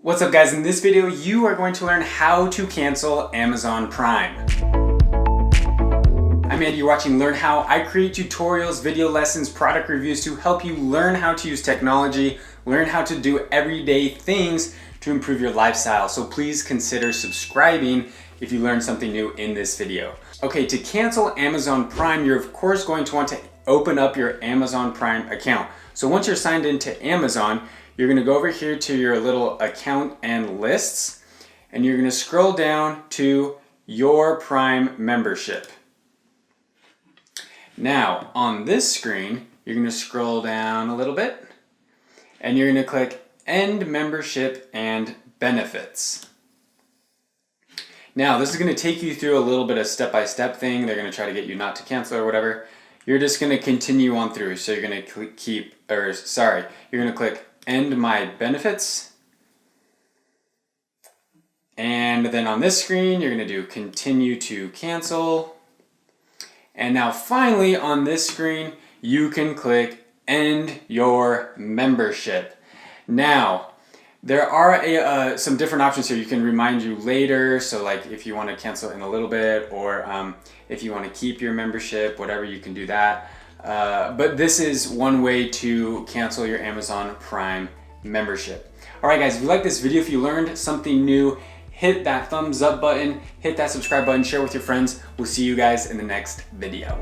What's up guys, in this video you are going to learn how to cancel Amazon Prime. I'm Andy, you're watching Learn How. I create tutorials, video lessons, product reviews to help you learn how to use technology, learn how to do everyday things to improve your lifestyle. So please consider subscribing if you learned something new in this video. Okay, to cancel Amazon Prime, you're of course going to want to open up your Amazon Prime account. So once you're signed into Amazon, you're going to go over here to your little account and lists, and you're going to scroll down to your Prime membership. Now, on this screen, you're going to scroll down a little bit, and you're going to click End Membership and Benefits. Now, this is going to take you through a little bit of step-by-step thing. They're going to try to get you not to cancel or whatever. You're just going to continue on through. So you're going to you're going to click End My Benefits. And then on this screen, you're going to do Continue to Cancel. And now finally on this screen, you can click End Your Membership. Now, there are some different options here. You can remind you later. So like if you want to cancel in a little bit, or if you want to keep your membership, whatever, you can do that. But this is one way to cancel your Amazon Prime membership. All right guys, if you like this video, if you learned something new, hit that thumbs up button, hit that subscribe button, share with your friends. We'll see you guys in the next video.